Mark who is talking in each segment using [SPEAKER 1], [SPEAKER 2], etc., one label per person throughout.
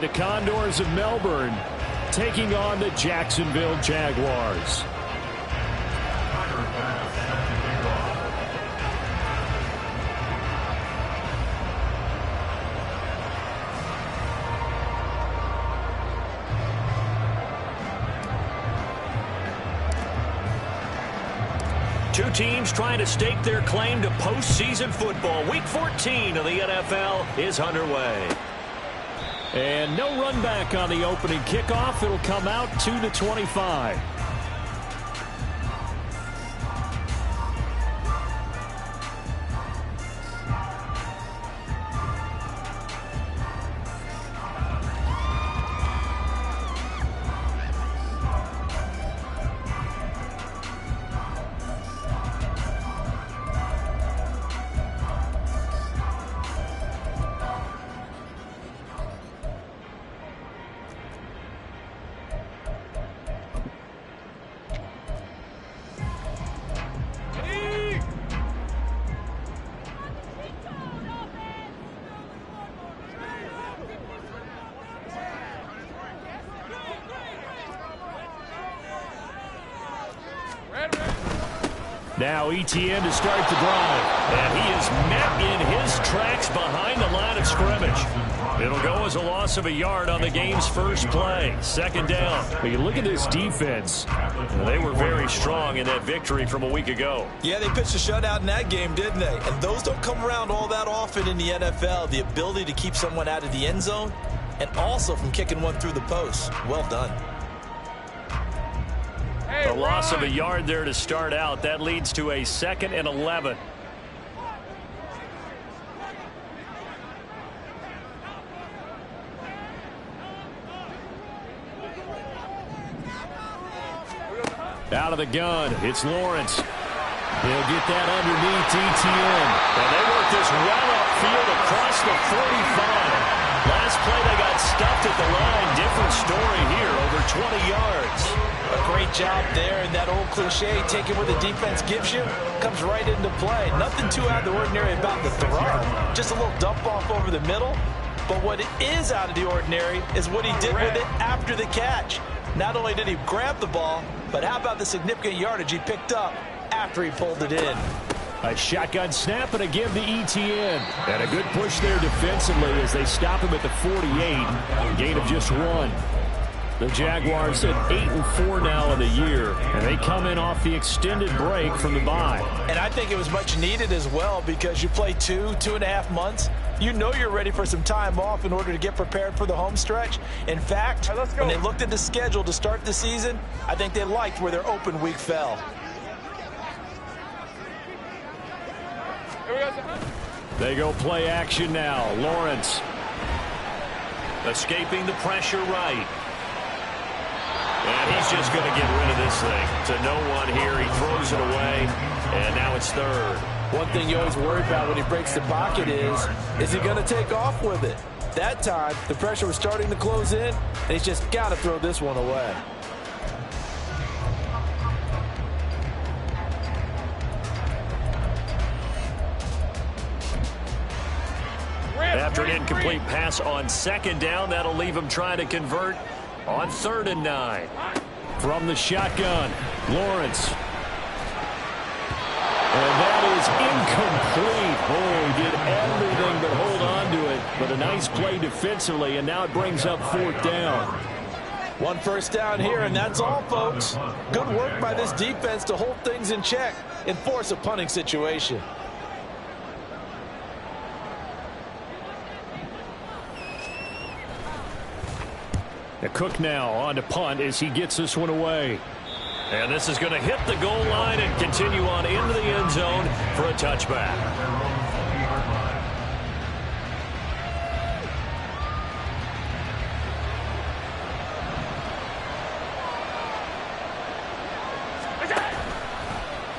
[SPEAKER 1] the Condors of Melbourne taking on the Jacksonville Jaguars.
[SPEAKER 2] Two teams trying to stake their claim to postseason football. Week 14 of the NFL is underway.
[SPEAKER 1] And no run back on the opening kickoff. It'll come out to the 25. Now ETN to start the drive.
[SPEAKER 2] And he is met in his tracks behind the line of scrimmage. It'll go as a loss of a yard on the game's first play. Second down.
[SPEAKER 1] But you look at this defense.
[SPEAKER 2] They were very strong in that victory from a week ago.
[SPEAKER 3] Yeah, they pitched a shutout in that game, didn't they? And those don't come around all that often in the NFL. The ability to keep someone out of the end zone and also from kicking one through the post. Well done.
[SPEAKER 2] A loss of a yard there to start out. That leads to a 2nd and 11.
[SPEAKER 1] Out of the gun, it's Lawrence. He'll get that underneath ETN.
[SPEAKER 2] And they work this well upfield across the 45. Last play they got stuffed at the line. Different story here, over 20 yards.
[SPEAKER 3] A great job there, and that old cliche, taking what the defense gives you, comes right into play. Nothing too out of the ordinary about the throw. Just a little dump off over the middle. But what is out of the ordinary is what he did with it after the catch. Not only did he grab the ball, but how about the significant yardage he picked up after he pulled it in.
[SPEAKER 1] A shotgun snap and a give to ETN. And a good push there defensively as they stop him at the 48. Gain of just 1. The Jaguars at 8-4 now in the year, and they come in off the extended break from the bye.
[SPEAKER 3] And I think it was much needed as well because you play 2.5 months. You know you're ready for some time off in order to get prepared for the home stretch. In fact, when they looked at the schedule to start the season, I think they liked where their open week fell.
[SPEAKER 1] They go play action now. Lawrence.
[SPEAKER 2] Escaping the pressure right. And he's just going to get rid of this thing. To no one here. He throws it away. And now it's 3rd.
[SPEAKER 3] One thing you always worry about when he breaks the pocket is he going to take off with it? That time, the pressure was starting to close in, and he's just got to throw this one away.
[SPEAKER 2] After an incomplete pass on 2nd down, that'll leave him trying to convert on 3rd and 9.
[SPEAKER 1] From the shotgun, Lawrence. And that is incomplete. Oh, he did everything but hold on to it. But a nice play defensively, and now it brings up 4th down.
[SPEAKER 3] 1 first down here, and that's all, folks. Good work by this defense to hold things in check and force a punting situation.
[SPEAKER 1] Cook now on to punt as he gets this one away.
[SPEAKER 2] And this is going to hit the goal line and continue on into the end zone for a touchback.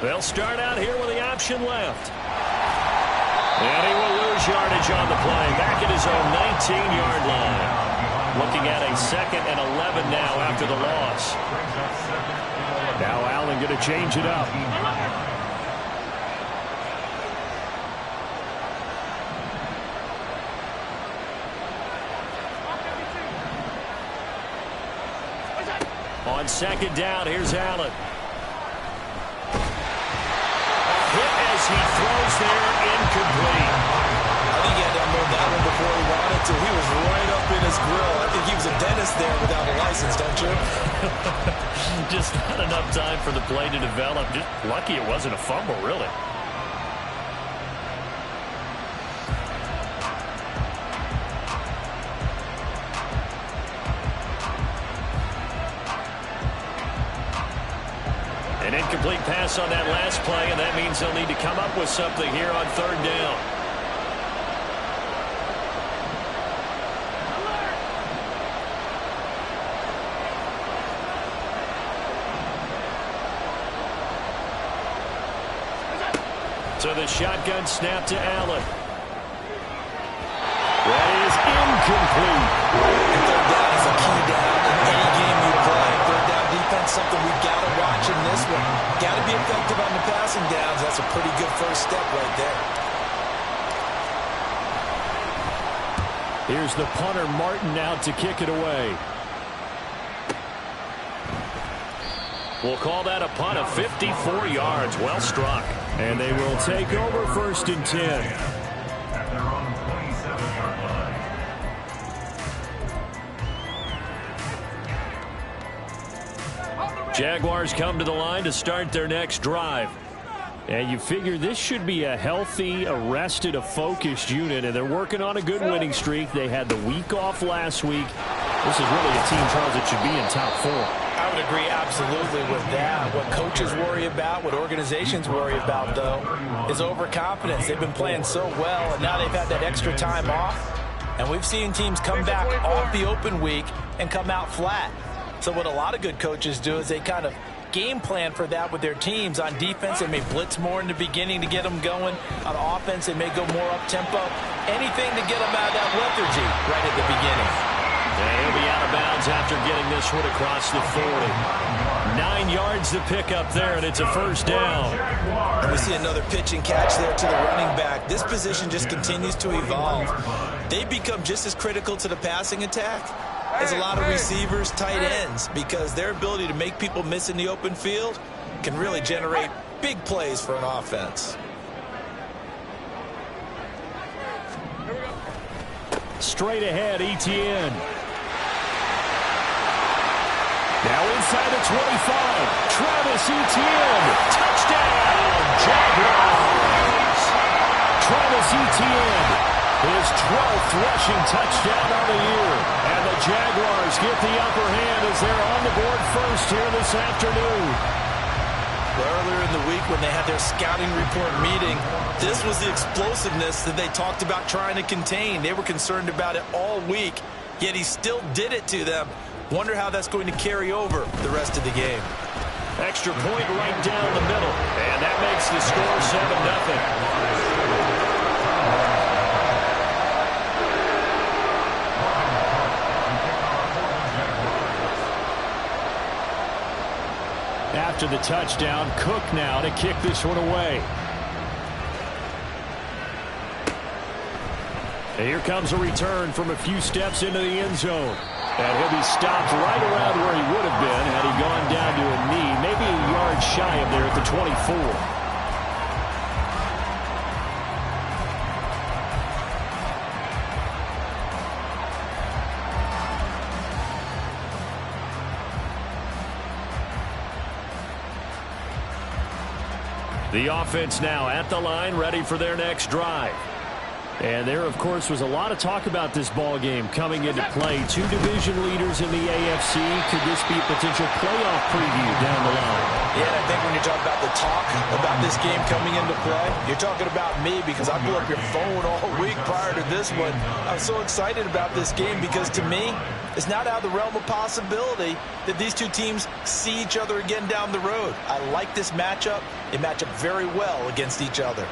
[SPEAKER 2] They'll start out here with the option left. And he will lose yardage on the play. Back at his own 19-yard line. Looking at a 2nd and 11 now after the loss.
[SPEAKER 1] Now Allen going to change it up. On second down, here's Allen. Hit as he throws there, incomplete.
[SPEAKER 3] I think he had to unload that one before he wanted to. He was right up in his grill. I think he was a dentist there without a license, don't you?
[SPEAKER 1] Just not enough time for the play to develop. Just lucky it wasn't a fumble, really. An incomplete pass on that last play, and that means they'll need to come up with something here on third down. So the shotgun snap to Allen. That is incomplete.
[SPEAKER 3] Third down is a key down in any game you play. Third down defense, something we've got to watch in this one. Got to be effective on the passing downs. That's a pretty good first step right there.
[SPEAKER 1] Here's the punter, Martin, out to kick it away. We'll call that a punt of 54 yards. Well struck. And they will take over first and 10. Jaguars come to the line to start their next drive. And you figure this should be a healthy, a rested, a focused unit, and they're working on a good winning streak. They had the week off last week. This is really a team, Charles, that should be in top 4.
[SPEAKER 3] I would agree absolutely with that. What coaches worry about, what organizations worry about, though, is overconfidence. They've been playing so well, and now they've had that extra time off. And we've seen teams come back off the open week and come out flat. So what a lot of good coaches do is they kind of game plan for that with their teams. On defense, they may blitz more in the beginning to get them going. On offense, they may go more up-tempo. Anything to get them out of that lethargy right at the beginning.
[SPEAKER 1] And he'll be out of bounds after getting this one across the 40. 9 yards to pick up there, and it's a first down.
[SPEAKER 3] And we see another pitch and catch there to the running back. This position just continues to evolve. They become just as critical to the passing attack as a lot of receivers, tight ends, because their ability to make people miss in the open field can really generate big plays for an offense.
[SPEAKER 1] Straight ahead, Etienne. Now inside the 25. Travis Etienne. Touchdown, Jaguars. Travis Etienne. His 12th rushing touchdown on the year. And the Jaguars get the upper hand as they're on the board first here this afternoon.
[SPEAKER 3] Earlier in the week when they had their scouting report meeting, this was the explosiveness that they talked about trying to contain. They were concerned about it all week, yet he still did it to them. Wonder how that's going to carry over the rest of the game.
[SPEAKER 1] Extra point right down the middle. And that makes the score 7-0. After the touchdown, Cook now to kick this one away. And here comes a return from a few steps into the end zone. And he'll be stopped right around where he would have been had he gone down to a knee, maybe a yard shy of there at the 24. The offense now at the line, ready for their next drive. And there, of course, was a lot of talk about this ball game coming into play. 2 division leaders in the AFC. Could this be a potential playoff preview down the line?
[SPEAKER 3] Yeah, and I think when you talk about the talk about this game coming into play, you're talking about me because I blew up your phone all week prior to this one. I'm so excited about this game because to me, it's not out of the realm of possibility that these two teams see each other again down the road. I like this matchup. They match up very well against each other.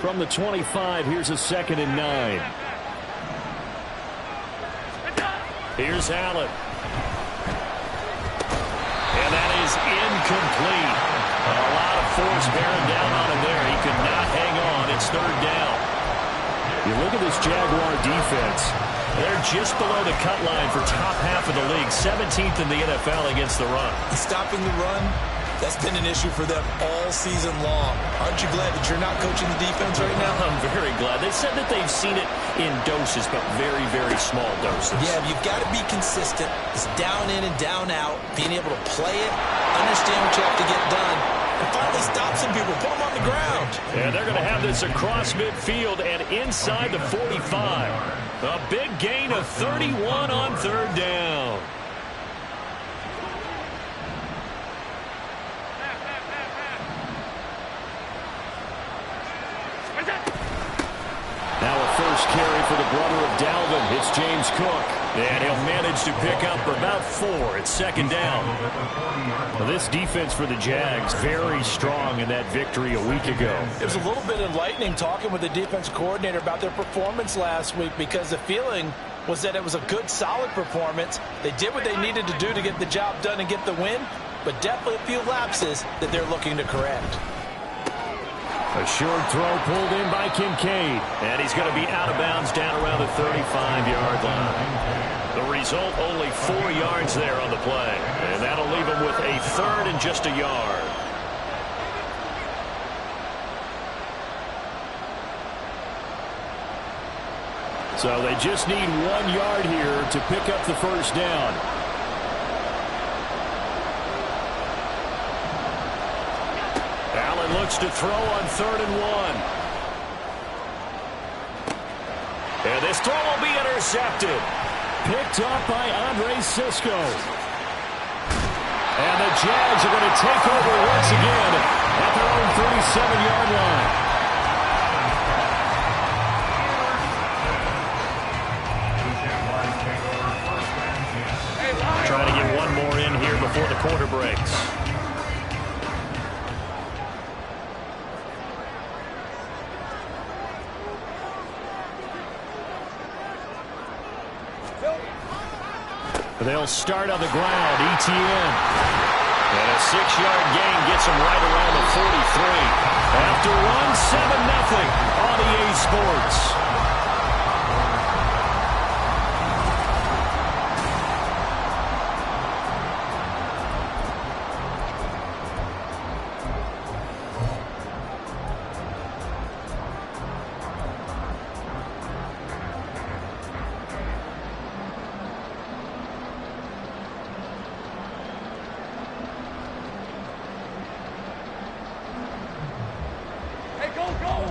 [SPEAKER 1] From the 25, here's a 2nd and 9. Here's Allen. And that is incomplete. A lot of force bearing down on him there. He could not hang on. It's third down. You look at this Jaguar defense. They're just below the cut line for top half of the league. 17th in the NFL against the run.
[SPEAKER 3] Stopping the run, that's been an issue for them all season long. Aren't you glad that you're not coaching the defense right now?
[SPEAKER 1] I'm very glad. They said that they've seen it in doses, but very, very small doses.
[SPEAKER 3] Yeah, you've got to be consistent. It's down in and down out. Being able to play it, understand what you have to get done, and finally stop some people, put them on the ground.
[SPEAKER 1] And they're going to have this across midfield and inside the 45. A big gain of 31 on third down. Now a first carry for the brother of Dalvin. It's James Cook. And he'll manage to pick up about 4. It's second down. Well, this defense for the Jags, very strong in that victory a week ago.
[SPEAKER 3] It was a little bit enlightening talking with the defense coordinator about their performance last week, because the feeling was that it was a good, solid performance. They did what they needed to do to get the job done and get the win, but definitely a few lapses that they're looking to correct.
[SPEAKER 1] A short throw pulled in by Kincaid. And he's going to be out of bounds down around the 35-yard line. The result, only 4 yards there on the play. And that'll leave him with a third and just a yard. So they just need 1 yard here to pick up the first down. Allen looks to throw on 3rd and 1. And this throw will be intercepted. Picked up by Andre Sisco. And the Jags are going to take over once again at their own 37-yard line. Trying to get one more in here before the quarter breaks. They'll start on the ground. ETN. And a 6-yard gain gets him right around the 43. After one, 7-0 on EA Sports.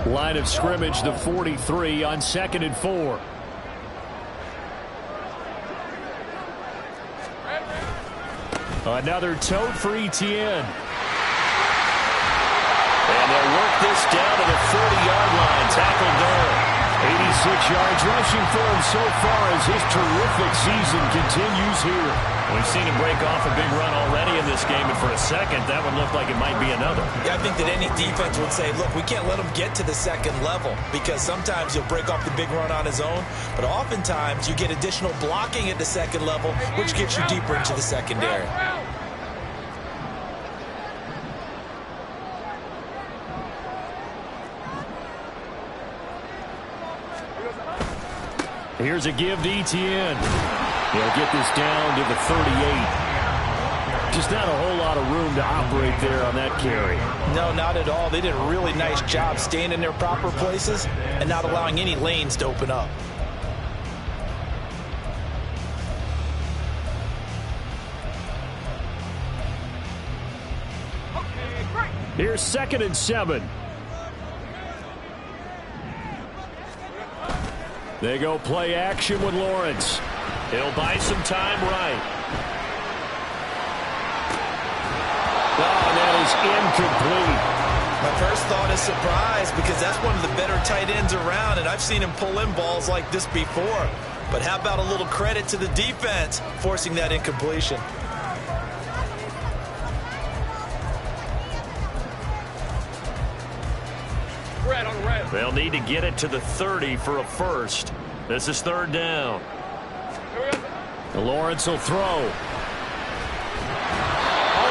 [SPEAKER 1] Line of scrimmage, the 43 on 2nd and 4. Another tote for ETN. And they'll work this down to the 40-yard line. Tackle Durham. 86 yards rushing for him so far as his terrific season continues here. We've seen him break off a big run already in this game, and for a second, that would look like it might be another.
[SPEAKER 3] Yeah, I think that any defense would say, look, we can't let him get to the second level, because sometimes he'll break off the big run on his own, but oftentimes you get additional blocking at the second level, which gets you deeper into the secondary.
[SPEAKER 1] Here's a give to ETN. He'll get this down to the 38. Just not a whole lot of room to operate there on that carry.
[SPEAKER 3] No, not at all. They did a really nice job staying in their proper places and not allowing any lanes to open up.
[SPEAKER 1] Here's 2nd and 7. They go play action with Lawrence. He'll buy some time right. Oh, that is incomplete.
[SPEAKER 3] My first thought is surprise, because that's one of the better tight ends around, and I've seen him pull in balls like this before. But how about a little credit to the defense forcing that incompletion?
[SPEAKER 1] They'll need to get it to the 30 for a first. This is 3rd down. Lawrence will throw. Oh,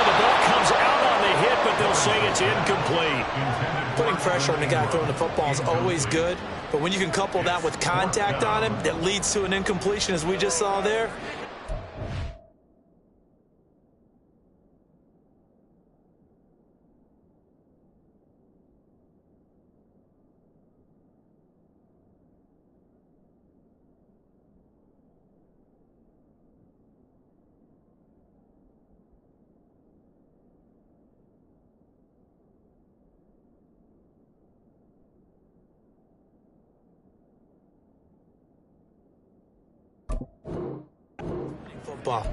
[SPEAKER 1] the ball comes out on the hit, but they'll say it's incomplete.
[SPEAKER 3] Putting pressure on the guy throwing the football is always good. But when you can couple that with contact on him that leads to an incompletion, as we just saw there, football.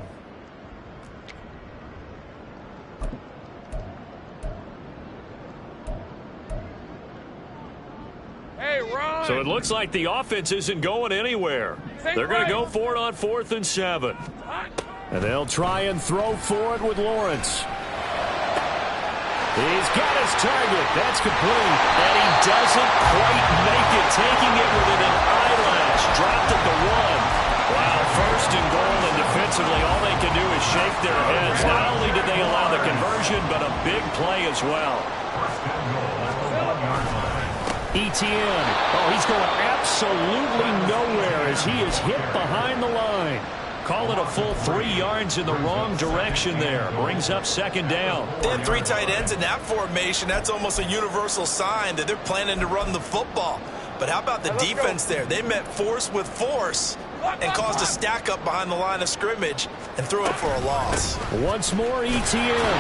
[SPEAKER 2] Hey, Ron. So it looks like the offense isn't going anywhere. They're going to go for it on 4th and 7.
[SPEAKER 1] And they'll try and throw for it with Lawrence. He's got his target. That's complete.
[SPEAKER 2] And he doesn't quite make it, taking it within an eyelash. Dropped at the 1. Wow, 1st and goal, and defensively, all they can do is shake their heads. Not only did they allow the conversion, but a big play as well.
[SPEAKER 1] Etienne. Oh, he's going absolutely nowhere as he is hit behind the line.
[SPEAKER 2] Call it a full 3 yards in the wrong direction there. Brings up 2nd down.
[SPEAKER 3] They have 3 tight ends in that formation. That's almost a universal sign that they're planning to run the football. But how about the defense there? They met force with force and caused a stack up behind the line of scrimmage and threw it for a loss.
[SPEAKER 1] Once more, Etienne.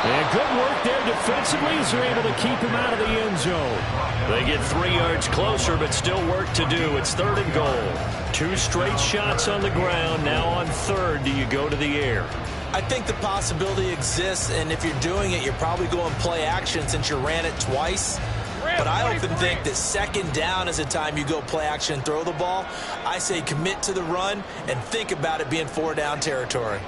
[SPEAKER 1] And good work there defensively as they're able to keep him out of the end zone.
[SPEAKER 2] They get 3 yards closer, but still work to do. It's 3rd and goal. 2 straight shots on the ground. Now on 3rd, do you go to the air?
[SPEAKER 3] I think the possibility exists, and if you're doing it, you're probably going play action since you ran it twice. But I often think that 2nd down is the time you go play action and throw the ball. I say commit to the run and think about it being 4 down territory.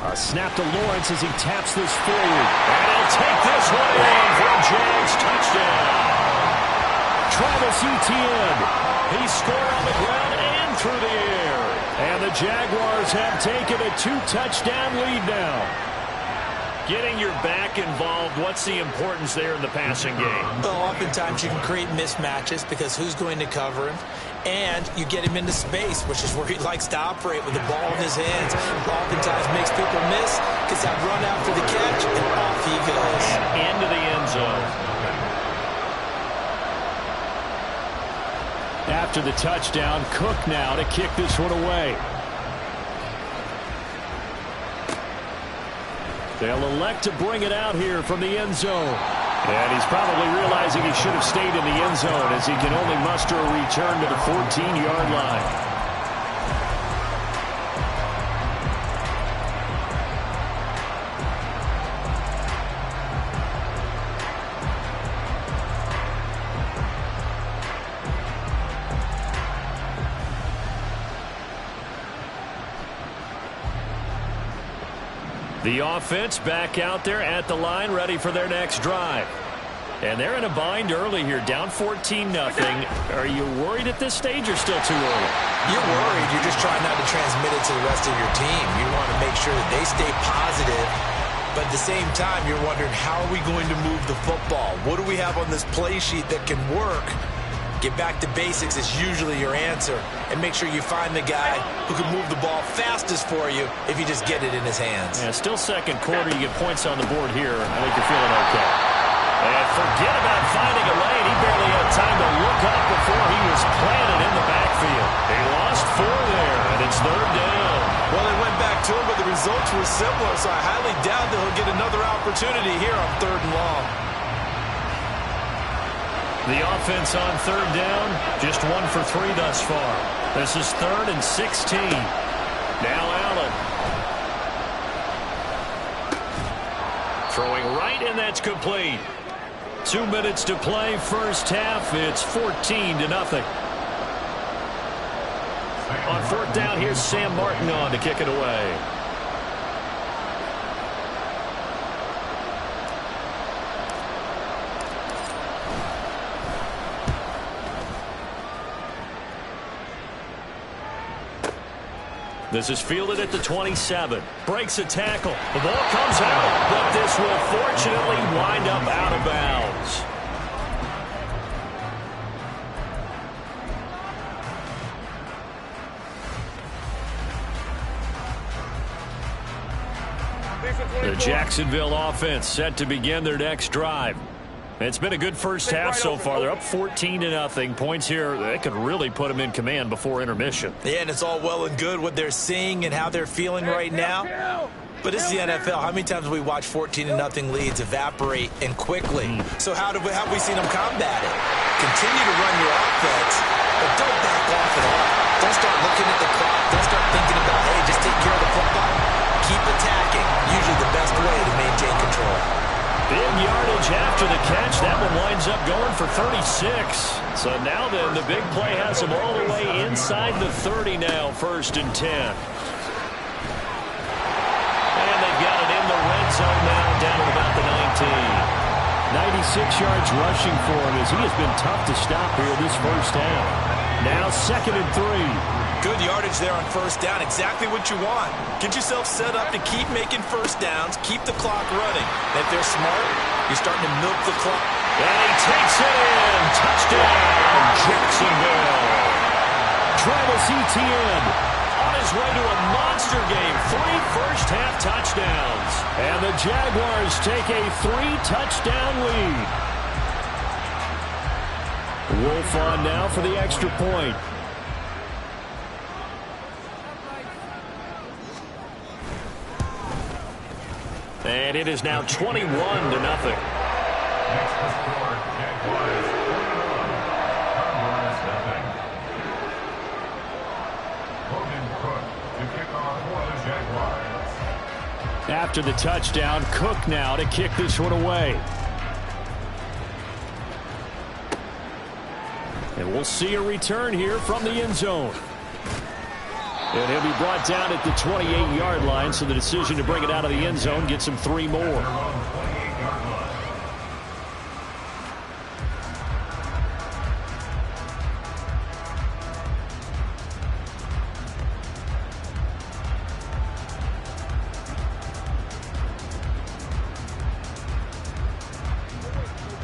[SPEAKER 1] A snap to Lawrence as he taps this forward.
[SPEAKER 2] And he'll take this one in for Jags touchdown.
[SPEAKER 1] Travis Etienne.
[SPEAKER 2] He scored on the ground and through the air.
[SPEAKER 1] And the Jaguars have taken a 2-touchdown lead now.
[SPEAKER 2] Getting your back involved, what's the importance there in the passing game?
[SPEAKER 3] Well, oftentimes you can create mismatches because who's going to cover him? And you get him into space, which is where he likes to operate with the ball in his hands. Oftentimes makes people miss, gets that run after the catch, and off he goes.
[SPEAKER 2] And into the end zone.
[SPEAKER 1] After the touchdown, Cook now to kick this one away. They'll elect to bring it out here from the end zone. And he's probably realizing he should have stayed in the end zone as he can only muster a return to the 14-yard line.
[SPEAKER 2] The offense back out there at the line, ready for their next drive. And they're in a bind early here, down 14-0. Are you worried at this stage or still too early?
[SPEAKER 3] You're worried. You're just trying not to transmit it to the rest of your team. You want to make sure that they stay positive. But at the same time, you're wondering, how are we going to move the football? What do we have on this play sheet that can work? Get back to basics is usually your answer. And make sure you find the guy who can move the ball fastest for you if you just get it in his hands.
[SPEAKER 2] Yeah, still second quarter. You get points on the board here. I think you're feeling okay. And forget about finding a lane. He barely had time to look up before he was planted in the backfield. They lost 4 there, and it's 3rd down.
[SPEAKER 3] Well, they went back to him, but the results were similar, so I highly doubt that he'll get another opportunity here on 3rd and long.
[SPEAKER 2] The offense on 3rd down, just 1 for 3 thus far. This is 3rd and 16. Now Allen. Throwing right, and that's complete. 2 minutes to play, first half. It's 14-0. On 4th down, here's Sam Martin on to kick it away. This is fielded at the 27. Breaks a tackle. The ball comes out, but this will fortunately wind up out of bounds. The Jacksonville offense set to begin their next drive. It's been a good first half so far. They're up 14-0. Points here, they could really put them in command before intermission.
[SPEAKER 3] Yeah, and it's all well and good what they're seeing and how they're feeling right now. But it's the NFL. How many times have we watched 14-0 leads evaporate and quickly? So how have we seen them combat it? Continue to run your offense, but don't back off at all. Don't start looking at the clock. Don't start thinking about, hey, just take care of the football. Keep attacking. Usually the best way to maintain control.
[SPEAKER 2] Big yardage after the catch. That one winds up going for 36. So now then, the big play has them all the way inside the 30 now, 1st and 10. And they've got it in the red zone now, down at about the 19.
[SPEAKER 1] 96 yards rushing for him as he has been tough to stop here this first half. Now 2nd and 3.
[SPEAKER 3] Good yardage there on 1st down. Exactly what you want. Get yourself set up to keep making 1st downs. Keep the clock running. And if they're smart, you're starting to milk the clock.
[SPEAKER 2] And he takes it in. Touchdown, Jacksonville.
[SPEAKER 1] Travis Etienne
[SPEAKER 2] On his way to a monster game. 3 first-half touchdowns.
[SPEAKER 1] And the Jaguars take a 3-touchdown lead. Wolf on now for the extra point.
[SPEAKER 2] And it is now 21-0.
[SPEAKER 1] After the touchdown, Cook now to kick this one away. And we'll see a return here from the end zone. And he'll be brought down at the 28-yard line, so the decision to bring it out of the end zone gets him 3 more.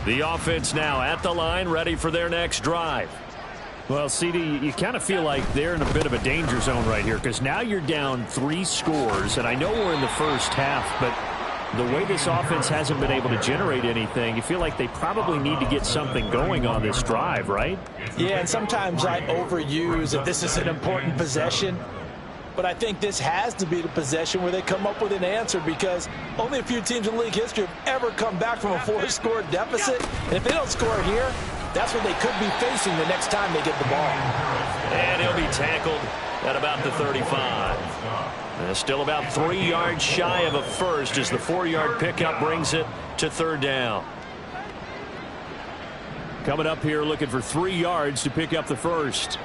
[SPEAKER 1] The offense now at the line, ready for their next drive. Well, CD, you kind of feel like they're in a bit of a danger zone right here because now you're down 3 scores, and I know we're in the first half, but the way this offense hasn't been able to generate anything, you feel like they probably need to get something going on this drive, right?
[SPEAKER 3] Yeah, and sometimes I overuse if this is an important possession, but I think this has to be the possession where they come up with an answer because only a few teams in league history have ever come back from a 4-score deficit, and if they don't score here, that's what they could be facing the next time they get the ball.
[SPEAKER 2] And he'll be tackled at about the 35. Still about 3 yards shy of a first as the 4-yard pickup brings it to 3rd down.
[SPEAKER 1] Coming up here looking for 3 yards to pick up the first.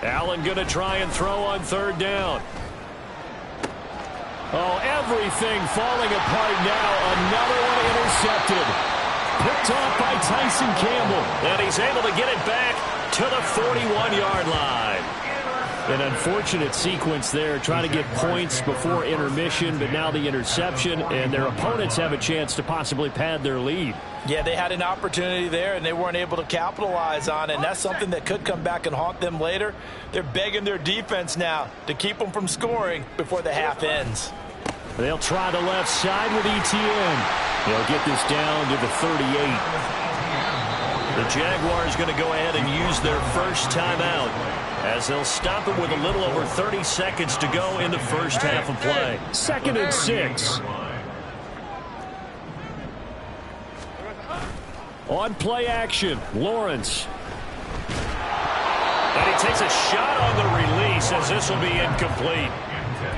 [SPEAKER 2] Allen going to try and throw on 3rd down.
[SPEAKER 1] Oh, everything falling apart now. Another one intercepted. Picked off by Tyson Campbell.
[SPEAKER 2] And he's able to get it back to the 41-yard line.
[SPEAKER 1] An unfortunate sequence there, trying to get points before intermission, but now the interception, and their opponents have a chance to possibly pad their lead.
[SPEAKER 3] Yeah, they had an opportunity there, and they weren't able to capitalize on it, and that's something that could come back and haunt them later. They're begging their defense now to keep them from scoring before the half ends.
[SPEAKER 1] They'll try the left side with Etienne. They'll get this down to the 38.
[SPEAKER 2] The Jaguars going to go ahead and use their first timeout as they'll stop it with a little over 30 seconds to go in the first half of play.
[SPEAKER 1] 2nd and 6. On play action, Lawrence.
[SPEAKER 2] And he takes a shot on the release as this will be incomplete.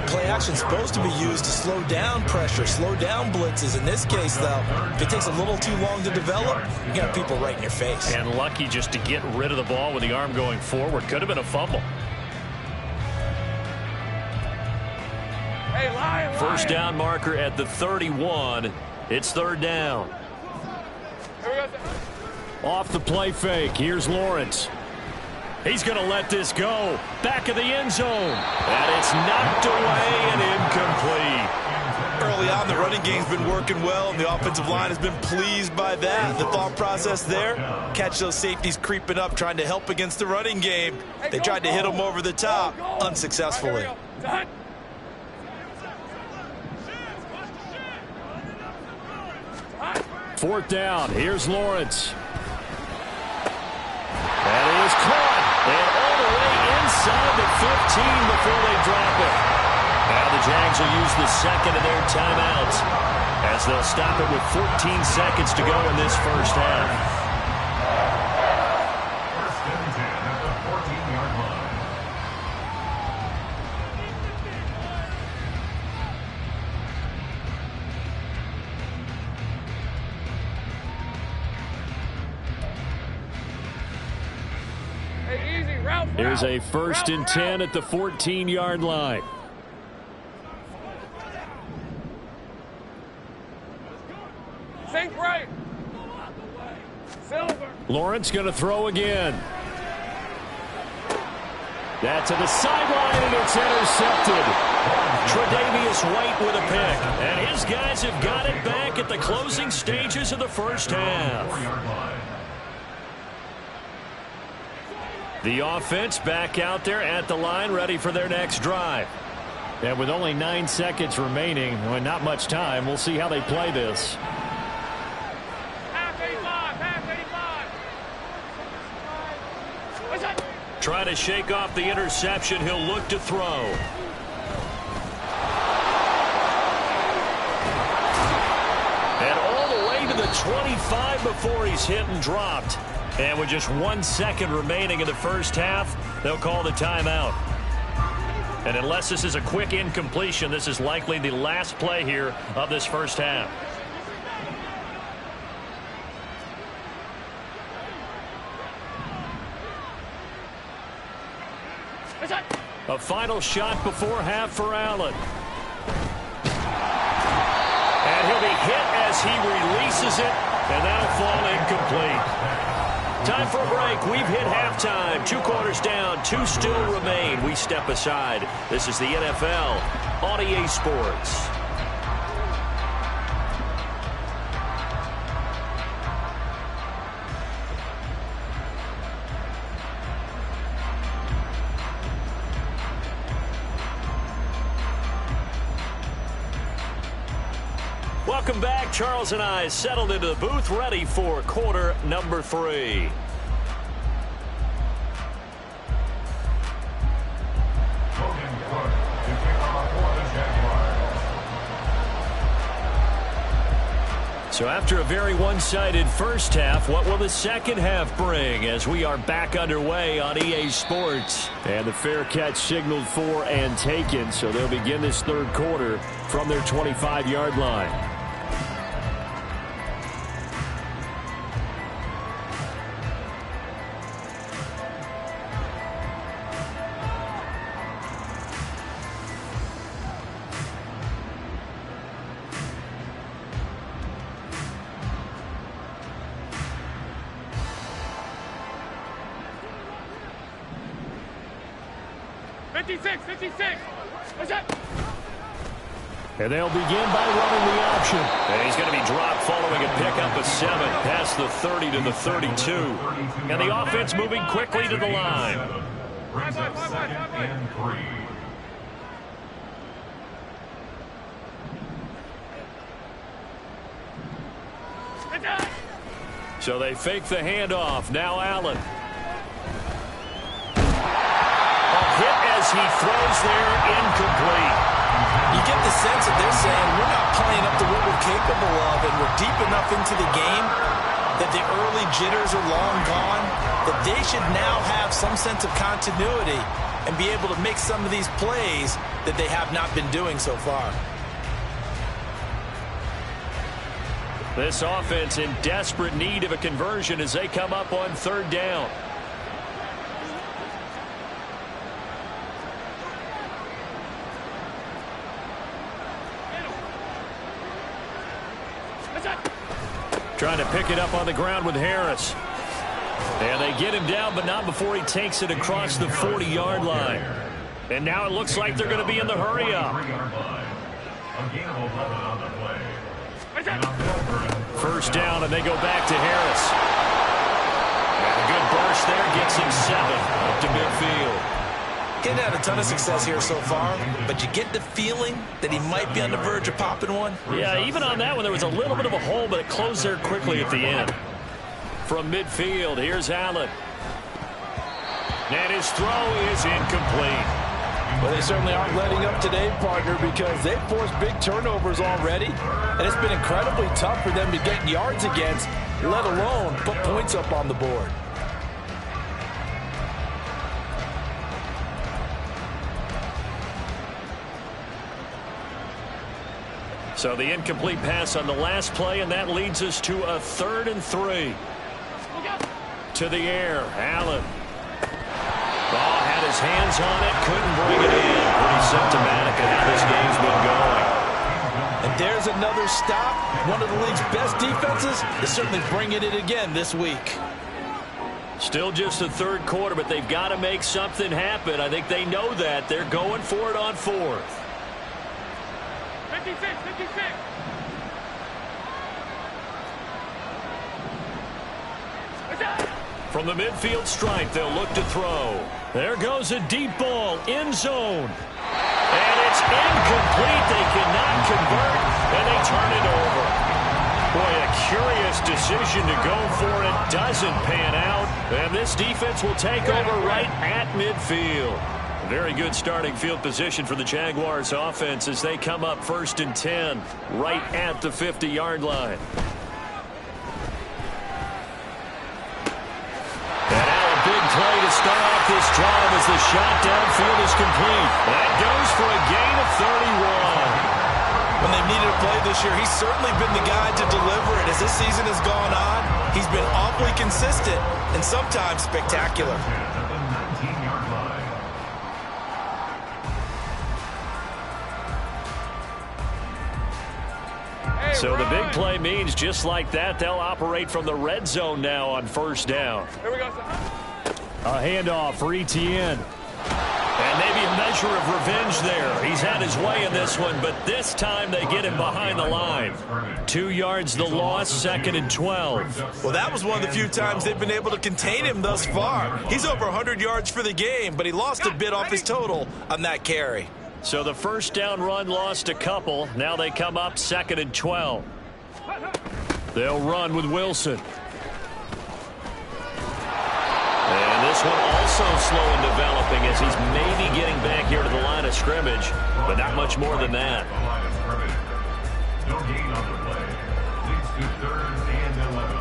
[SPEAKER 3] Play action is supposed to be used to slow down pressure, slow down blitzes. In this case, though, if it takes a little too long to develop, you got people right in your face.
[SPEAKER 2] And lucky just to get rid of the ball with the arm going forward. Could have been a fumble.
[SPEAKER 4] Hey, Lion.
[SPEAKER 2] First down marker at the 31. It's 3rd down.
[SPEAKER 1] Off the play fake. Here's Lawrence. He's going to let this go. Back of the end zone. And it's knocked away and incomplete.
[SPEAKER 3] Early on, the running game's been working well, and the offensive line has been pleased by that. The thought process there, catch those safeties creeping up, trying to help against the running game. They tried to hit them over the top, unsuccessfully.
[SPEAKER 1] Fourth down. Here's Lawrence. And he is caught. And all the way inside the 15 before they drop it. Now the Jags will use the second of their timeouts as they'll stop it with 14 seconds to go in this first half.
[SPEAKER 4] First and 10 at the 14-yard line.
[SPEAKER 1] Here's a first and 10 at the 14-yard line.
[SPEAKER 5] Think right. Silver.
[SPEAKER 1] Lawrence going to throw again. That's to the sideline, and it's intercepted. Tre'Davious White with a pick. And his guys have got it back at the closing stages of the first half. The offense back out there at the line, ready for their next drive. And with only 9 seconds remaining, well, not much time, we'll see how they play this.
[SPEAKER 5] Half 85.
[SPEAKER 1] Trying to shake off the interception. He'll look to throw. And all the way to the 25 before he's hit and dropped. And with just 1 second remaining in the first half, they'll call the timeout. And unless this is a quick incompletion, this is likely the last play here of this first half. A final shot before half for Allen. And he'll be hit as he releases it, and that'll fall incomplete. Time for a break. We've hit halftime. 2 quarters down. 2 still remain. We step aside. This is the NFL on EA Sports. Welcome back. Charles and I settled into the booth, ready for quarter number 3. So after a very one-sided first half, what will the second half bring as we are back underway on EA Sports? And the fair catch signaled for and taken, so they'll begin this third quarter from their 25-yard line. And they'll begin by running the option. And he's going to be dropped following a pickup of 7 past the 30 to the 32. And the offense moving quickly to the line.
[SPEAKER 4] Brings up 2nd and 3.
[SPEAKER 1] So they fake the handoff. Now Allen. A hit as he throws there, incomplete.
[SPEAKER 3] You get the sense that they're saying we're not playing up to what we're capable of, and we're deep enough into the game that the early jitters are long gone, that they should now have some sense of continuity and be able to make some of these plays that they have not been doing so far.
[SPEAKER 1] This offense in desperate need of a conversion as they come up on 3rd down. Trying to pick it up on the ground with Harris. And they They get him down, but not before he takes it across the 40-yard line. And now it looks like they're going to be in the hurry-up. First down, and they go back to Harris. And a good burst there gets him 7 up to midfield.
[SPEAKER 3] Getting had a ton of success here so far, but you get the feeling that he might be on the verge of popping one.
[SPEAKER 1] Yeah, even on that one, there was a little bit of a hole, but it closed there quickly at the end. From midfield, here's Allen. And his throw is incomplete.
[SPEAKER 3] Well, they certainly aren't letting up today, partner, because they've forced big turnovers already, and it's been incredibly tough for them to get yards against, let alone put points up on the board.
[SPEAKER 1] So the incomplete pass on the last play, and that leads us to a 3rd and 3. To the air, Allen. Ball had his hands on it, couldn't bring it in. Pretty symptomatic of how this game's been going.
[SPEAKER 3] And there's another stop. One of the league's best defenses is certainly bringing it again this week.
[SPEAKER 1] Still just the 3rd quarter, but they've got to make something happen. I think they know that. They're going for it on 4th.
[SPEAKER 5] 56, 56.
[SPEAKER 1] From the midfield stripe, they'll look to throw. There goes a deep ball, end zone. And it's incomplete. They cannot convert, and they turn it over. Boy, a curious decision to go for it. Doesn't pan out, and this defense will take over right at midfield. Very good starting field position for the Jaguars offense as they come up 1st and 10 right at the 50-yard line. And now a big play to start off this drive as the shot downfield is complete. That goes for a gain of 31.
[SPEAKER 3] When they've needed a play this year, he's certainly been the guy to deliver it. As this season has gone on, he's been awfully consistent and sometimes spectacular.
[SPEAKER 1] So the big play means just like that, they'll operate from the red zone now on 1st down.
[SPEAKER 5] Here we go,
[SPEAKER 1] A handoff for Etienne. And maybe a measure of revenge there. He's had his way in this one, but this time they get him behind the line. 2 yards the loss, 2nd and 12.
[SPEAKER 3] Well, that was one of the few times they've been able to contain him thus far. He's over 100 yards for the game, but he lost a bit off his total on that carry.
[SPEAKER 1] So the 1st down run lost a couple. Now they come up 2nd and 12. They'll run with Wilson. And this one also slow in developing as he's maybe getting back here to the line of scrimmage, but not much more than that.
[SPEAKER 4] No gain on the play. Leads to 3rd and 11.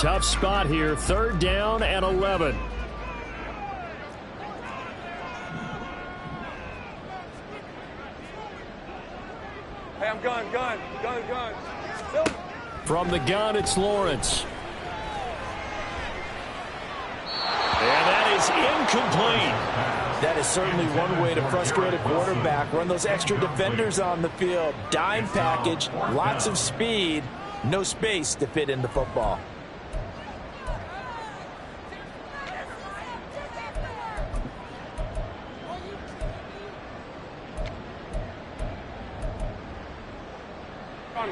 [SPEAKER 1] Tough spot here, 3rd down and 11.
[SPEAKER 5] Hey, I'm gun.
[SPEAKER 1] From the gun, it's Lawrence. And that is incomplete.
[SPEAKER 3] That is certainly one way to frustrate a quarterback. Run those extra defenders on the field. Dime package, lots of speed, no space to fit in the football.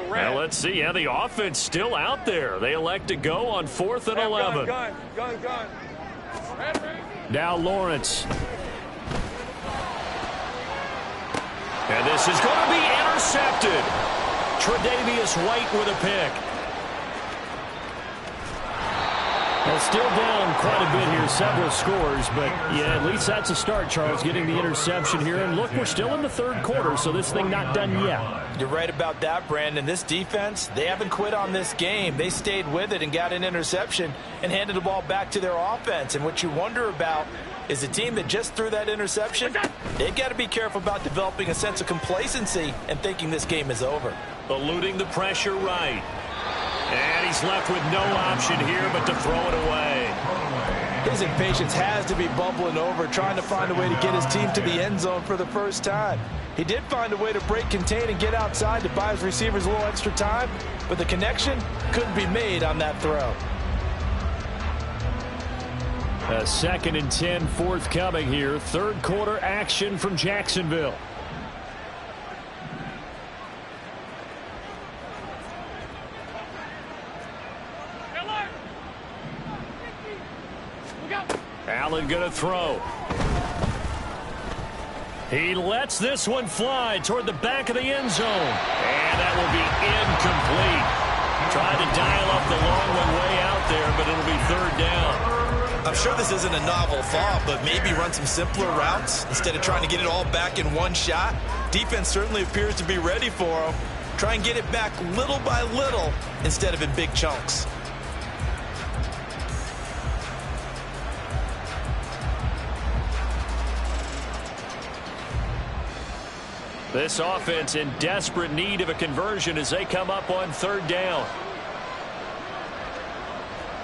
[SPEAKER 1] Well, let's see. Yeah, the offense still out there. They elect to go on 4th and 11.
[SPEAKER 5] Gun.
[SPEAKER 1] Now Lawrence. And this is going to be intercepted. Tre'Davious White with a pick. Well, still down quite a bit here, several scores, but yeah, at least that's a start, Charles, getting the interception here. And look, we're still in the 3rd quarter, so this thing not done yet.
[SPEAKER 3] You're right about that, Brandon. This defense, they haven't quit on this game. They stayed with it and got an interception and handed the ball back to their offense. And what you wonder about is a team that just threw that interception, they've got to be careful about developing a sense of complacency and thinking this game is over.
[SPEAKER 1] Eluding the pressure right. And he's left with no option here but to throw it away.
[SPEAKER 3] His impatience has to be bubbling over, trying to find a way to get his team to the end zone for the first time. He did find a way to break contain and get outside to buy his receivers a little extra time, but the connection couldn't be made on that throw.
[SPEAKER 1] A 2nd and 10 forthcoming here. Third quarter action from Jacksonville. Allen going to throw. He lets this one fly toward the back of the end zone. And that will be incomplete. Trying to dial up the long one way out there, but it'll be 3rd down.
[SPEAKER 3] I'm sure this isn't a novel thought, but maybe run some simpler routes instead of trying to get it all back in one shot. Defense certainly appears to be ready for him. Try and get it back little by little instead of in big chunks.
[SPEAKER 1] This offense in desperate need of a conversion as they come up on 3rd down.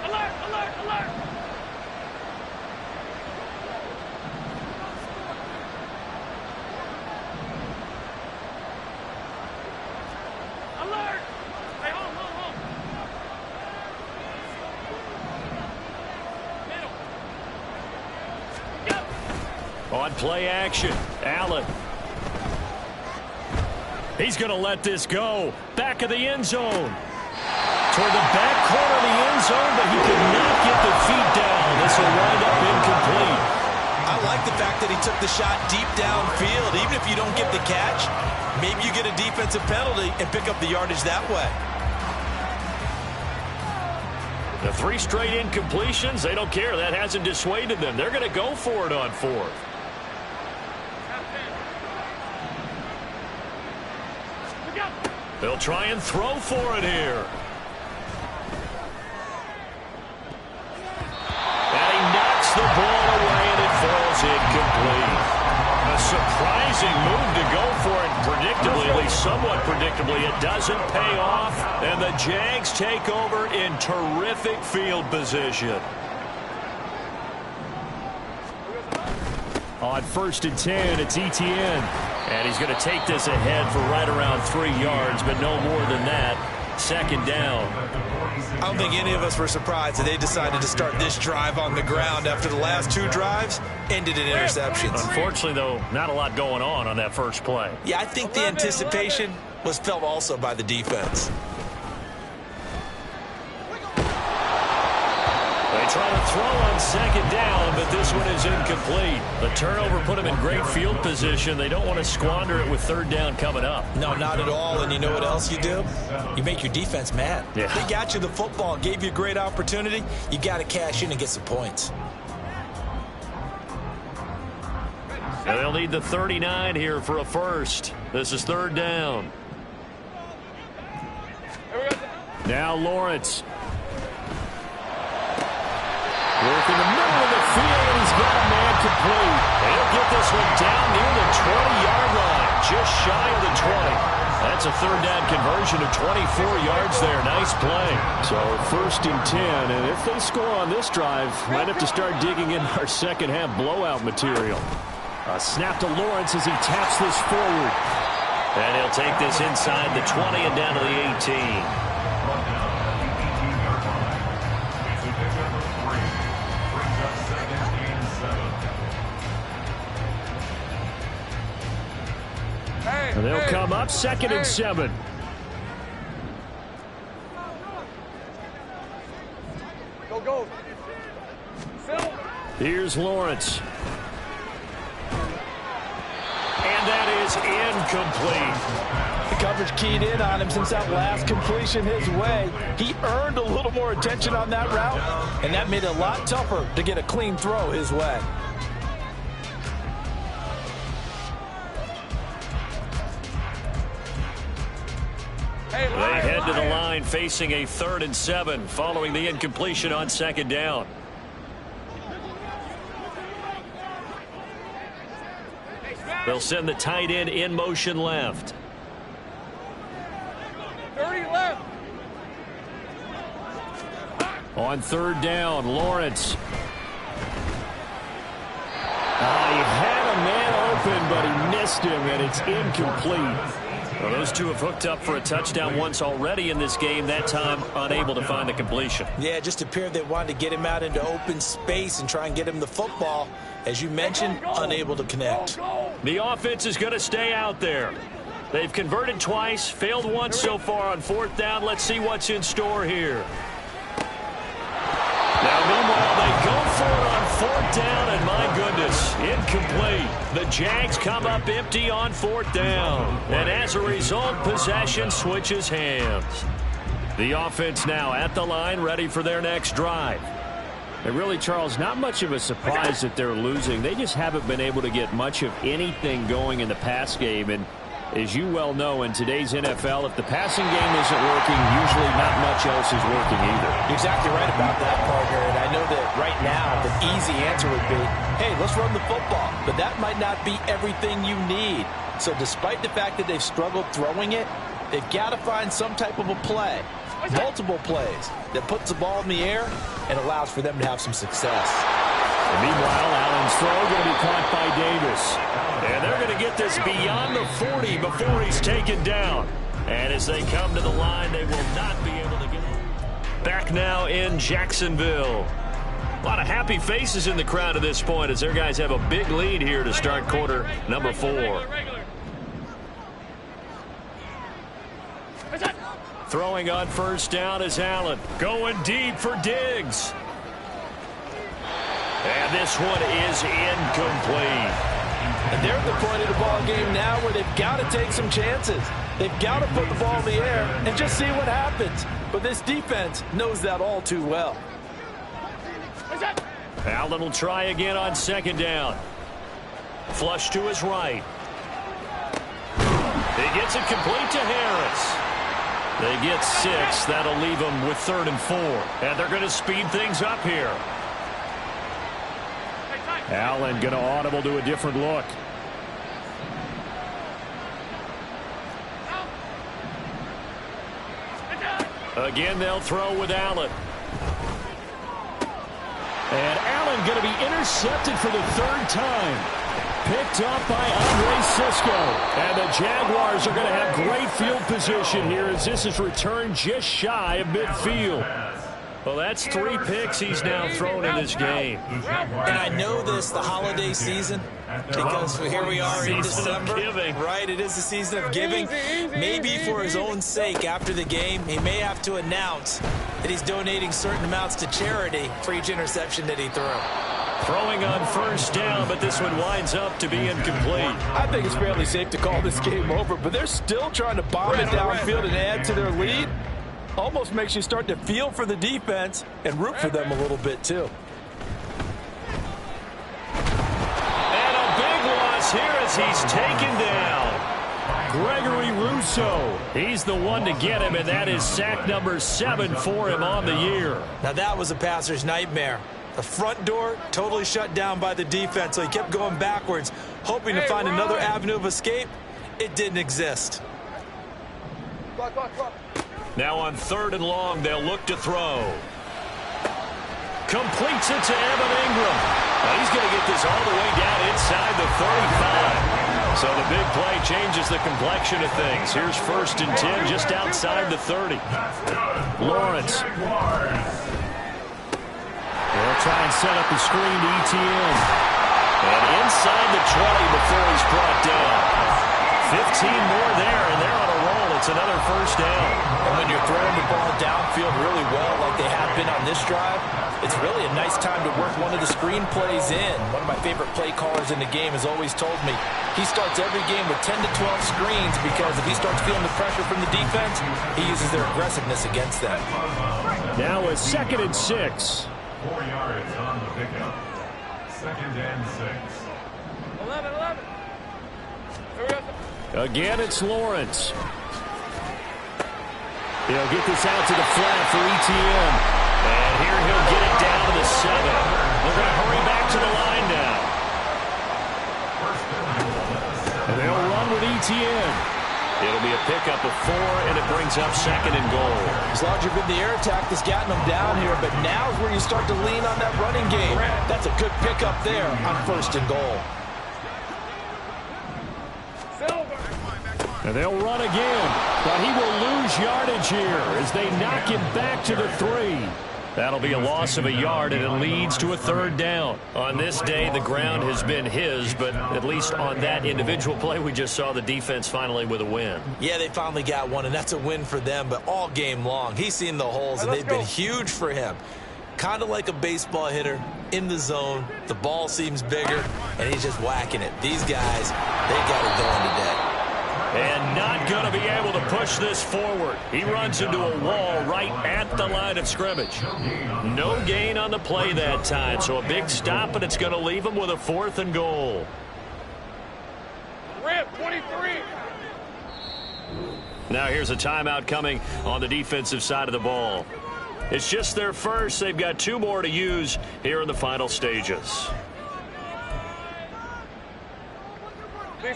[SPEAKER 5] Alert, alert, alert. Alert. Hey, hold. Middle. Go.
[SPEAKER 1] On play action, Allen. He's going to let this go. Back of the end zone. Toward the back corner of the end zone, but he could not get the feet down. This will wind up incomplete.
[SPEAKER 3] I like the fact that he took the shot deep downfield. Even if you don't get the catch, maybe you get a defensive penalty and pick up the yardage that way.
[SPEAKER 1] The 3 straight incompletions, they don't care. That hasn't dissuaded them. They're going to go for it on 4th. They'll try and throw for it here. And he knocks the ball away, and it falls incomplete. A surprising move to go for it predictably, at least somewhat predictably. It doesn't pay off, and the Jags take over in terrific field position. On 1st and 10, it's Etienne. And he's going to take this ahead for right around 3 yards, but no more than that. 2nd down.
[SPEAKER 3] I don't think any of us were surprised that they decided to start this drive on the ground after the last 2 drives ended in interceptions.
[SPEAKER 1] Unfortunately, though, not a lot going on that first play.
[SPEAKER 3] Yeah, I think the anticipation was felt also by the defense.
[SPEAKER 1] They try to throw on 2nd down, but this one is incomplete. The turnover put them in great field position. They don't want to squander it with 3rd down coming up.
[SPEAKER 3] No, not at all. And you know what else you do? You make your defense mad.
[SPEAKER 1] Yeah.
[SPEAKER 3] They got you the football, gave you a great opportunity. You got to cash in and get some points.
[SPEAKER 1] And they'll need the 39 here for a first. This is 3rd down. Now Lawrence. Working the middle of the field, and he's got a man complete. He'll get this one down near the 20-yard line, just shy of the 20. That's a 3rd down conversion of 24 yards there. Nice play. So 1st and 10, and if they score on this drive, might have to start digging in our second-half blowout material. A snap to Lawrence as he taps this forward. And he'll take this inside the 20 and down to the 18. And they'll come up 2nd and 7.
[SPEAKER 5] Go.
[SPEAKER 1] Here's Lawrence. And that is incomplete.
[SPEAKER 3] The coverage keyed in on him since that last completion his way. He earned a little more attention on that route, and that made it a lot tougher to get a clean throw his way.
[SPEAKER 1] They head to the line facing a 3rd and 7 following the incompletion on 2nd down. They'll send the tight end in motion left.
[SPEAKER 5] 30 left.
[SPEAKER 1] On 3rd down, Lawrence. missed him, and it's incomplete.
[SPEAKER 2] Well, those two have hooked up for a touchdown once already in this game, that time unable to find the completion.
[SPEAKER 3] Yeah, it just appeared they wanted to get him out into open space and try and get him the football. As you mentioned, unable to connect.
[SPEAKER 2] The offense is going to stay out there. They've converted twice, failed once so far on 4th down. Let's see what's in store here. Now, meanwhile, they go for it on 4th down, and my goodness, incomplete. The Jags come up empty on 4th down. And as a result, possession switches hands. The offense now at the line, ready for their next drive.
[SPEAKER 1] And really, Charles, not much of a surprise that they're losing. They just haven't been able to get much of anything going in the pass game. And as you well know, in today's NFL, if the passing game isn't working, usually not much else is working either.
[SPEAKER 3] You're exactly right about that, partner. And I know that right now the easy answer would be, hey, let's run the football. But that might not be everything you need. So despite the fact that they've struggled throwing it, they've got to find some type of a play, multiple plays, that puts the ball in the air and allows for them to have some success.
[SPEAKER 1] And meanwhile, Allen's throw going to be caught by Davis.
[SPEAKER 2] And they're going to get this beyond the 40 before he's taken down. And as they come to the line, they will not be able to get it. Back now in Jacksonville. A lot of happy faces in the crowd at this point as their guys have a big lead here to start quarter number 4. Throwing on 1st down is Allen. Going deep for Diggs. And this one is incomplete.
[SPEAKER 3] And they're at the point of the ball game now where they've got to take some chances. They've got to put the ball in the air and just see what happens. But this defense knows that all too well.
[SPEAKER 2] Allen will try again on 2nd down. Flush to his right. He gets it complete to Harris. They get 6. That'll leave them with 3rd and 4. And they're going to speed things up here.
[SPEAKER 1] Allen going to audible to a different look.
[SPEAKER 2] Again, they'll throw with Allen.
[SPEAKER 1] And Allen going to be intercepted for the 3rd time. Picked up by Andre Cisco. And the Jaguars are going to have great field position here as this is returned just shy of midfield.
[SPEAKER 2] Well, that's 3 picks he's now thrown in this game.
[SPEAKER 3] And I know this, the holiday season, because here we are in December. Right, it is the season of giving. Maybe for his own sake after the game, he may have to announce that he's donating certain amounts to charity for each interception that he threw.
[SPEAKER 2] Throwing on 1st down, but this one winds up to be incomplete.
[SPEAKER 3] I think it's fairly safe to call this game over, but they're still trying to bomb it downfield and add to their lead. Almost makes you start to feel for the defense and root for them a little bit, too.
[SPEAKER 2] And a big loss here as he's taken down.
[SPEAKER 1] Gregory Rousseau.
[SPEAKER 2] He's the one to get him, and that is sack number 7 for him on the year.
[SPEAKER 3] Now, that was a passer's nightmare. The front door totally shut down by the defense, so he kept going backwards, hoping to find another avenue of escape. It didn't exist.
[SPEAKER 2] Now on 3rd and long, they'll look to throw. Completes it to Evan Ingram. Now he's going to get this all the way down inside the 35. So the big play changes the complexion of things. Here's 1st and 10 just outside the 30.
[SPEAKER 1] Lawrence. They'll try and set up the screen to ETN.
[SPEAKER 2] And inside the 20 before he's brought down. 15 more there, and they're on a roll. It's another 1st down.
[SPEAKER 3] And when you're throwing the ball downfield really well like they have been on this drive, it's really a nice time to work one of the screen plays in. One of my favorite play callers in the game has always told me he starts every game with 10 to 12 screens because if he starts feeling the pressure from the defense, he uses their aggressiveness against them.
[SPEAKER 1] Now a 2nd and 6.
[SPEAKER 4] 4 yards on the pickup. 2nd and 6.
[SPEAKER 5] 11.
[SPEAKER 1] Again, it's Lawrence. He'll get this out to the flat for ETN.
[SPEAKER 2] And here he'll get it down to the 7. They're going to hurry back to the line now.
[SPEAKER 1] And they'll run with ETN.
[SPEAKER 2] It'll be a pickup of 4, and it brings up 2nd and goal.
[SPEAKER 3] As large as the air attack that's gotten them down here, but now is where you start to lean on that running game. That's a good pickup there on 1st and goal.
[SPEAKER 1] And they'll run again, but he will lose yardage here as they knock him back to the 3.
[SPEAKER 2] That'll be a loss of a yard, and it leads to a 3rd down. On this day, the ground has been his, but at least on that individual play, we just saw the defense finally with a win.
[SPEAKER 3] Yeah, they finally got one, and that's a win for them, but all game long, he's seen the holes, and they've been huge for him. Kind of like a baseball hitter in the zone. The ball seems bigger, and he's just whacking it. These guys, they got it going today.
[SPEAKER 2] And not going to be able to push this forward. He runs into a wall right at the line of scrimmage. No gain on the play that time, so a big stop, and it's going to leave him with a 4th and goal.
[SPEAKER 5] Rip, 23.
[SPEAKER 2] Now here's a timeout coming on the defensive side of the ball. It's just their first. They've got 2 more to use here in the final stages.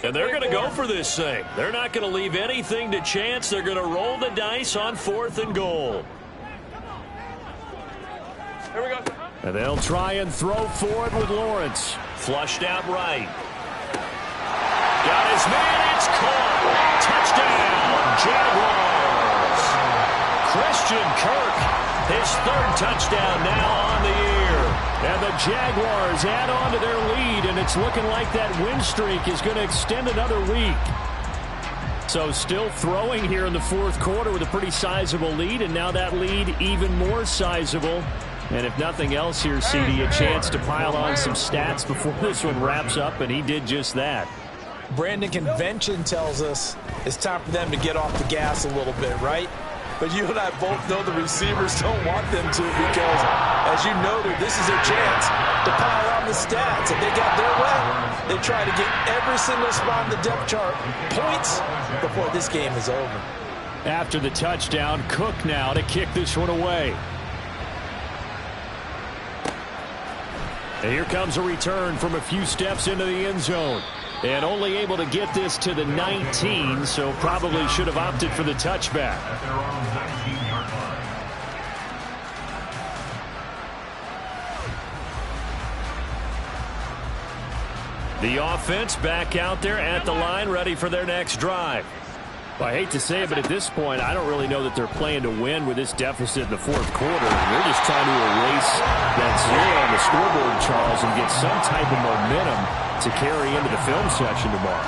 [SPEAKER 2] And they're going to go for this thing. They're not going to leave anything to chance. They're going to roll the dice on 4th and goal.
[SPEAKER 5] Here we go.
[SPEAKER 1] And they'll try and throw for it with Lawrence.
[SPEAKER 2] Flushed out right. Got his man. It's caught. Touchdown, Jaguars. Christian Kirk, his 3rd touchdown now on the year. And the Jaguars add on to their lead, and it's looking like that win streak is going to extend another week.
[SPEAKER 1] So still throwing here in the 4th quarter with a pretty sizable lead, and now that lead even more sizable. And if nothing else here, CD, a chance to pile on some stats before this one wraps up, and he did just that.
[SPEAKER 3] Brandon, convention tells us it's time for them to get off the gas a little bit, right? But you and I both know the receivers don't want them to because, as you noted, this is their chance to pile on the stats. If they got their way, they try to get every single spot on the depth chart points before this game is over.
[SPEAKER 1] After the touchdown, Cook now to kick this one away. And here comes a return from a few steps into the end zone. And only able to get this to the 19, so probably should have opted for the touchback.
[SPEAKER 4] At their own 19-yard line.
[SPEAKER 2] The offense back out there at the line, ready for their next drive.
[SPEAKER 1] Well, I hate to say it, but at this point, I don't really know that they're playing to win with this deficit in the 4th quarter. They're just trying to erase that 0 on the scoreboard, Charles, and get some type of momentum to carry into the film session tomorrow.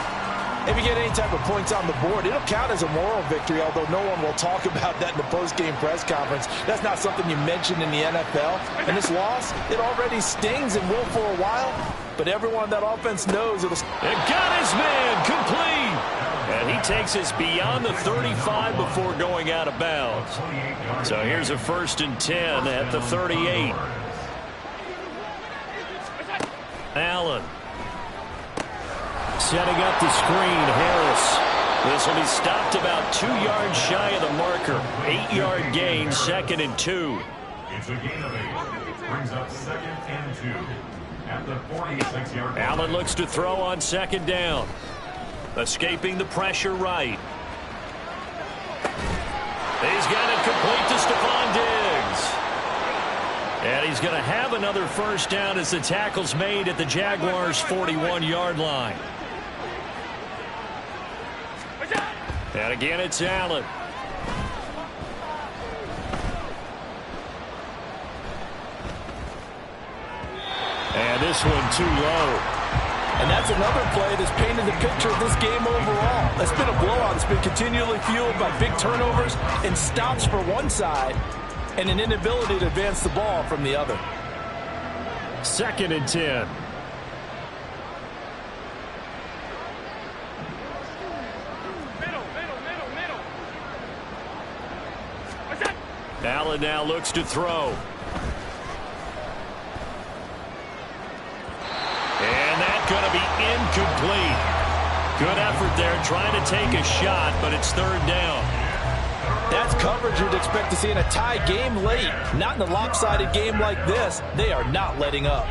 [SPEAKER 3] If you get any type of points on the board, it'll count as a moral victory, although no one will talk about that in the post-game press conference. That's not something you mentioned in the NFL. And this loss, it already stings and will for a while, but everyone on that offense knows it'll...
[SPEAKER 2] And got his man complete. And he takes us beyond the 35 before going out of bounds. So here's a 1st and 10 at the 38. Allen.
[SPEAKER 1] Setting up the screen, Harris.
[SPEAKER 2] This will be stopped about 2 yards shy of the marker. 8-yard gain, 2nd and 2.
[SPEAKER 4] It's a gain of 8. Brings up 2nd and 2 at the 46-yard line.
[SPEAKER 2] Allen looks to throw on 2nd down. Escaping the pressure right. He's got it complete to Stephon Diggs. And he's going to have another 1st down as the tackle's made at the Jaguars' 41-yard line. And again, it's Allen.
[SPEAKER 1] And this one too low.
[SPEAKER 3] And that's another play that's painted the picture of this game overall. It's been a blowout. It's been continually fueled by big turnovers and stops for one side and an inability to advance the ball from the other.
[SPEAKER 1] 2nd and 10.
[SPEAKER 2] Allen now looks to throw. And that's going to be incomplete. Good effort there trying to take a shot, but it's 3rd down.
[SPEAKER 3] That's coverage you'd expect to see in a tie game late. Not in a lopsided game like this. They are not letting up.